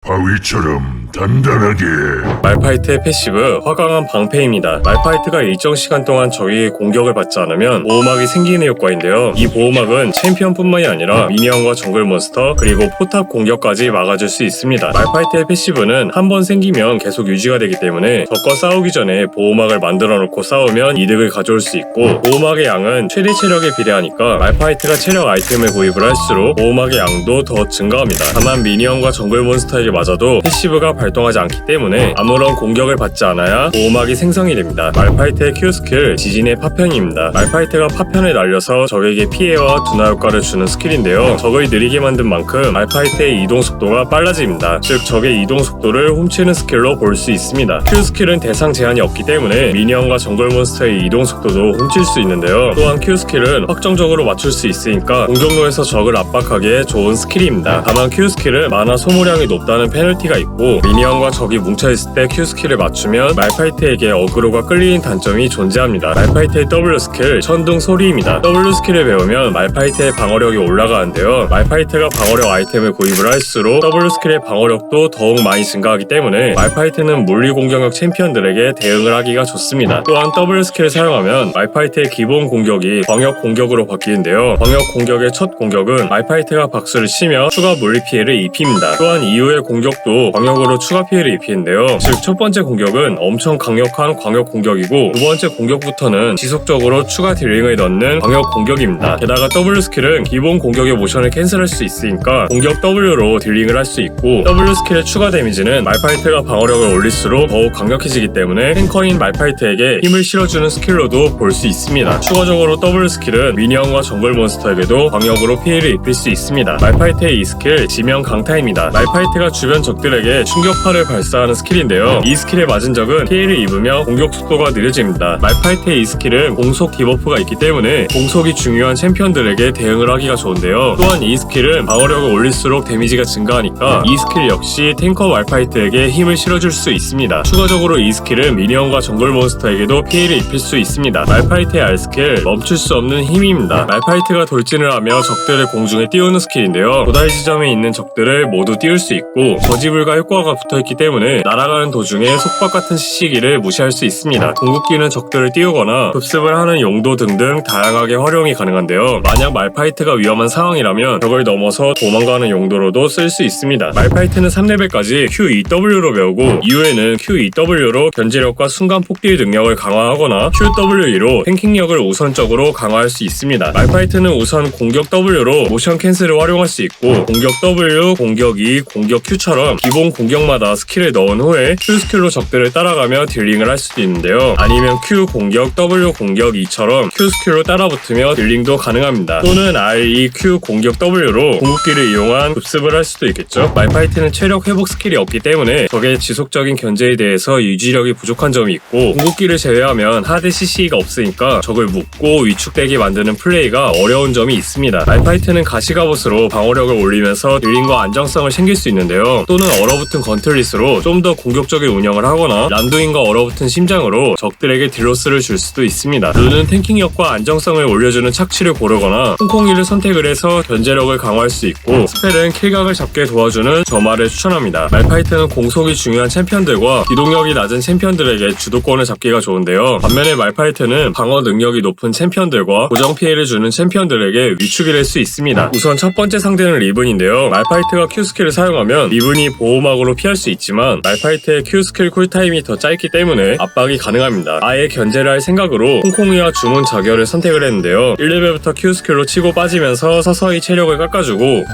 바위처럼 단단하게. 말파이트의 패시브 화강한 방패입니다. 말파이트가 일정 시간 동안 적에게 공격을 받지 않으면 보호막이 생기는 효과인데요. 이 보호막은 챔피언뿐만이 아니라 미니언과 정글 몬스터 그리고 포탑 공격까지 막아줄 수 있습니다. 말파이트의 패시브는 한 번 생기면 계속 유지가 되기 때문에 적과 싸우기 전에 보호막을 만들어 놓고 싸우면 이득을 가져올 수 있고, 보호막의 양은 최대 체력에 비례하니까 말파이트가 체력 아이템을 구입을 할수록 보호막의 양도 더 증가합니다. 다만 미니언과 정글 몬스터에게 맞아도 패시브가 발동하지 않기 때문에 아무런 공격을 받지 않아야 보호막이 생성이 됩니다. 말파이트의 Q 스킬 지진의 파편입니다. 말파이트가 파편을 날려서 적에게 피해와 둔화 효과를 주는 스킬인데요. 적을 느리게 만든 만큼 말파이트의 이동 속도가 빨라집니다. 즉 적의 이동 속도를 훔치는 스킬로 볼 수 있습니다. Q 스킬은 대상 제한이 없기 때문에 미니언과 정글 몬스터의 이동 속도도 훔칠 수 있는데요. 또한 Q 스킬은 확정적으로 맞출 수 있으니까 공격로에서 적을 압박하기에 좋은 스킬입니다. 다만 Q 스킬은 마나 소모량이 높다는 페널티가 있고, 미니언과 적이 뭉쳐있을 때 Q 스킬을 맞추면 말파이트에게 어그로가 끌리는 단점이 존재합니다. 말파이트의 W 스킬 천둥 소리입니다. W 스킬을 배우면 말파이트의 방어력이 올라가는데요. 말파이트가 방어력 아이템을 구입을 할수록 W 스킬의 방어력도 더욱 많이 증가하기 때문에 말파이트는 물리 공격력 챔피언들에게 대응을 하기가 좋습니다. 또한 W 스킬을 사용하면 말파이트의 기본 공격이 광역 공격으로 바뀌는데요. 광역 공격의 첫 공격은 말파이트가 박수를 치며 추가 물리 피해를 입힙니다. 또한 이후의 공격도 광역으로 추가 피해를 입히는데요. 즉 첫 번째 공격은 엄청 강력한 광역 공격이고, 두 번째 공격부터는 지속적으로 추가 딜링을 넣는 광역 공격입니다. 게다가 W 스킬은 기본 공격의 모션을 캔슬할 수 있으니까 공격 W로 딜링을 할 수 있고, W 스킬의 추가 데미지는 말파이트가 방어력을 올릴수록 더욱 강력해지기 때문에 탱커인 말파이트에게 힘을 실어주는 스킬로도 볼 수 있습니다. 추가적으로 W 스킬은 미니언과 정글 몬스터에게도 광역으로 피해를 입힐 수 있습니다. 말파이트의 이 스킬 지명 강타입니다. 말파이트가 주변 적들에게 충격파를 발사하는 스킬인데요. 이 스킬에 맞은 적은 피해를 입으며 공격 속도가 느려집니다. 말파이트의 이 스킬은 공속 디버프가 있기 때문에 공속이 중요한 챔피언들에게 대응을 하기가 좋은데요. 또한 이 스킬은 방어력을 올릴수록 데미지가 증가하니까 이 스킬 역시 탱커 말파이트에게 힘을 실어줄 수 있습니다. 추가적으로 이 스킬은 미니언과 정글 몬스터에게도 피해를 입힐 수 있습니다. 말파이트의 R 스킬 멈출 수 없는 힘입니다. 말파이트가 돌진을 하며 적들을 공중에 띄우는 스킬인데요. 도달 지점에 있는 적들을 모두 띄울 수 있고, 저지불가 효과가 붙어있기 때문에 날아가는 도중에 속박 같은 시시기를 무시할 수 있습니다. 궁극기는 적들을 띄우거나 급습을 하는 용도 등등 다양하게 활용이 가능한데요. 만약 말파이트가 위험한 상황이라면 적을 넘어서 도망가는 용도로도 쓸 수 있습니다. 말파이트는 3레벨까지 QEW로 배우고, 이후에는 QEW로 견제력과 순간 폭딜 능력을 강화하거나 QWE로 탱킹력을 우선적으로 강화할 수 있습니다. 말파이트는 우선 공격 W로 모션 캔슬을 활용할 수 있고, 공격 W, 공격 E, 공격 Q처럼 기본 공격마다 스킬을 넣은 후에 Q 스킬로 적들을 따라가며 딜링을 할 수도 있는데요. 아니면 Q 공격, W 공격 E처럼 Q 스킬로 따라붙으며 딜링도 가능합니다. 또는 R, E, Q 공격 W로 궁극기를 이용한 급습을 할 수도 있겠죠. 말파이트는 체력 회복 스킬이 없기 때문에 적의 지속적인 견제에 대해서 유지력이 부족한 점이 있고, 궁극기를 제외하면 하드 CC가 없으니까 적을 묶고 위축되게 만드는 플레이가 어려운 점이 있습니다. 말파이트는 가시갑옷으로 방어력을 올리면서 딜링과 안정성을 챙길 수 있는데요. 또는 얼어붙은 건틀릿으로 좀 더 공격적인 운영을 하거나 란두인과 얼어붙은 심장으로 적들에게 딜로스를 줄 수도 있습니다. 룬은 탱킹력과 안정성을 올려주는 착취를 고르거나 콩콩이를 선택을 해서 견제력을 강화할 수 있고, 스펠은 킬각을 잡게 도와주는 점화를 추천합니다. 말파이트는 공속이 중요한 챔피언들과 기동력이 낮은 챔피언들에게 주도권을 잡기가 좋은데요. 반면에 말파이트는 방어 능력이 높은 챔피언들과 고정 피해를 주는 챔피언들에게 위축이 될 수 있습니다. 우선 첫 번째 상대는 리븐인데요. 말파이트가 Q 스킬을 사용하면 리븐이 보호막으로 피할 수 있지만 말파이트의 Q 스킬 쿨타임이 더 짧기 때문에 압박이 가능합니다. 아예 견제를 할 생각으로 콩콩이와 주문 자결을 선택을 했는데요. 1레벨부터 Q 스킬로 치고 빠지면서 서서히 체력을 깎아주고,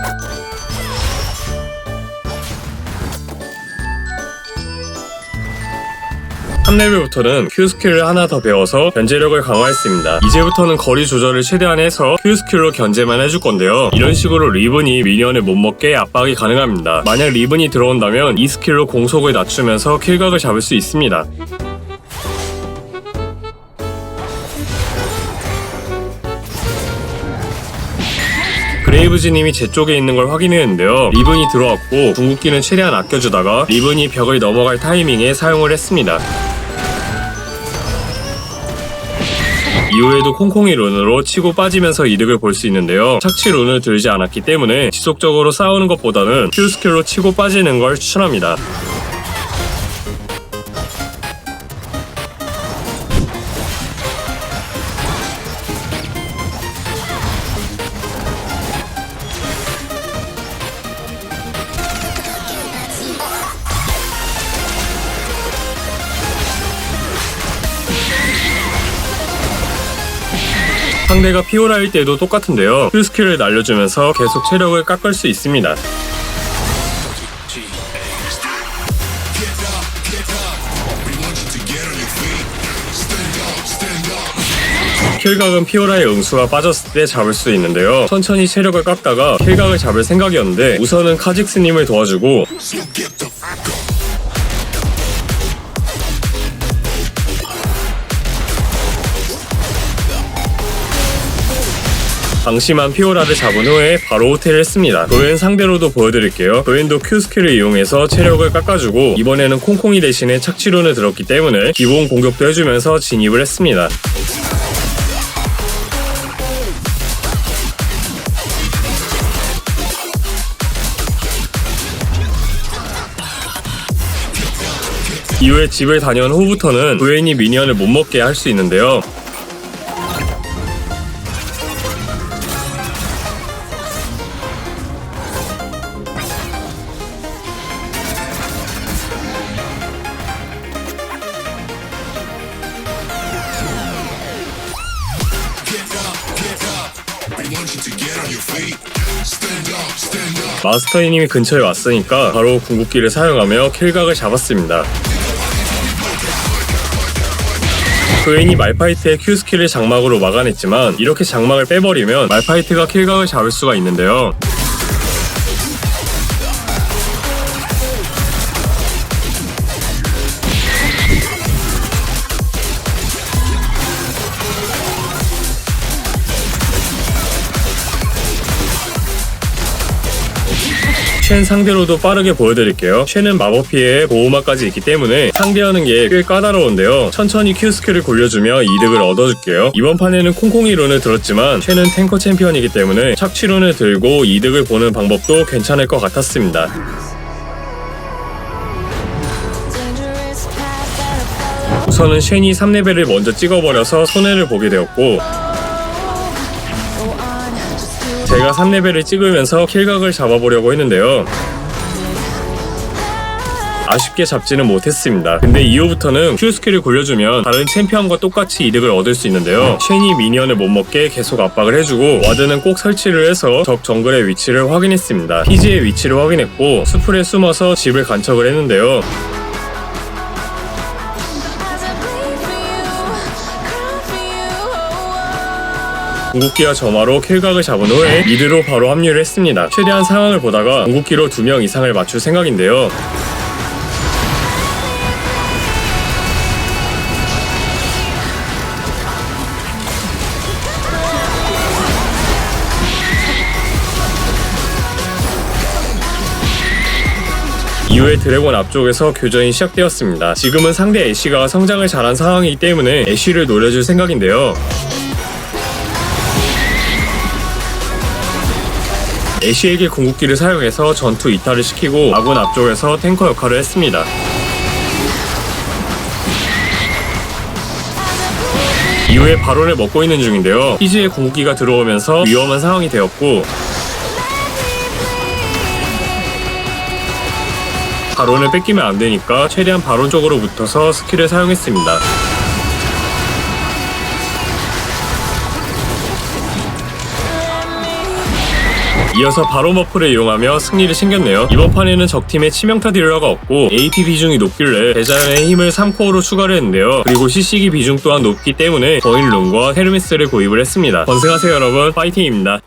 3레벨부터는 Q 스킬을 하나 더 배워서 견제력을 강화했습니다. 이제부터는 거리 조절을 최대한 해서 Q 스킬로 견제만 해줄 건데요. 이런 식으로 리븐이 미니언을 못 먹게 압박이 가능합니다. 만약 리븐이 들어온다면 이 스킬로 공속을 낮추면서 킬각을 잡을 수 있습니다. 그레이브즈님이 제 쪽에 있는 걸 확인했는데요. 리븐이 들어왔고 궁극기는 최대한 아껴주다가 리븐이 벽을 넘어갈 타이밍에 사용을 했습니다. 이후에도 콩콩이 룬으로 치고 빠지면서 이득을 볼 수 있는데요. 착취 룬을 들지 않았기 때문에 지속적으로 싸우는 것보다는 Q 스킬로 치고 빠지는 걸 추천합니다. 상대가 피오라일 때도 똑같은데요. Q 스킬을 날려주면서 계속 체력을 깎을 수 있습니다. 킬각은 피오라의 응수가 빠졌을 때 잡을 수 있는데요. 천천히 체력을 깎다가 킬각을 잡을 생각이었는데 우선은 카직스님을 도와주고 방심한 피오라를 잡은 후에 바로 호텔을 했습니다. 도엔 상대로도 보여드릴게요. 도엔도 Q 스킬을 이용해서 체력을 깎아주고 이번에는 콩콩이 대신에 착취론을 들었기 때문에 기본 공격도 해주면서 진입을 했습니다. 이후에 집을 다녀온 후부터는 도엔이 미니언을 못 먹게 할 수 있는데요. 마스터이님이 근처에 왔으니까 바로 궁극기를 사용하며 킬각을 잡았습니다. 도엔이 말파이트의 Q 스킬을 장막으로 막아냈지만 이렇게 장막을 빼버리면 말파이트가 킬각을 잡을 수가 있는데요. 쉔 상대로도 빠르게 보여드릴게요. 쉔은 마법 피해에 보호막까지 있기 때문에 상대하는 게 꽤 까다로운데요. 천천히 Q 스킬을 굴려주며 이득을 얻어줄게요. 이번 판에는 콩콩이 룬을 들었지만 쉔은 탱커 챔피언이기 때문에 착취 룬을 들고 이득을 보는 방법도 괜찮을 것 같았습니다. 우선은 쉔이 3레벨을 먼저 찍어버려서 손해를 보게 되었고 제가 3레벨을 찍으면서 킬각을 잡아보려고 했는데요. 아쉽게 잡지는 못했습니다. 근데 이후부터는 Q 스킬을 굴려주면 다른 챔피언과 똑같이 이득을 얻을 수 있는데요. 쉔이 미니언을 못 먹게 계속 압박을 해주고 와드는 꼭 설치를 해서 적 정글의 위치를 확인했습니다. 피지의 위치를 확인했고 수풀에 숨어서 집을 간척을 했는데요. 궁극기와 점화로 킬각을 잡은 후에 미드로 바로 합류를 했습니다. 최대한 상황을 보다가 궁극기로 2명 이상을 맞출 생각인데요. 이후에 드래곤 앞쪽에서 교전이 시작되었습니다. 지금은 상대 애쉬가 성장을 잘한 상황이기 때문에 애쉬를 노려줄 생각인데요. 애쉬에게 궁극기를 사용해서 전투 이탈을 시키고 아군 앞쪽에서 탱커 역할을 했습니다. 이후에 바론을 먹고 있는 중인데요. 피지의 궁극기가 들어오면서 위험한 상황이 되었고 바론을 뺏기면 안 되니까 최대한 바론 쪽으로 붙어서 스킬을 사용했습니다. 이어서 바론 버프를 이용하며 승리를 챙겼네요. 이번 판에는 적팀에 치명타 딜러가 없고 AP 비중이 높길래 대자연의 힘을 3코어로 추가를 했는데요. 그리고 CC기 비중 또한 높기 때문에 거인룬과 헤르메스를 구입을 했습니다. 건승하세요 여러분, 파이팅입니다.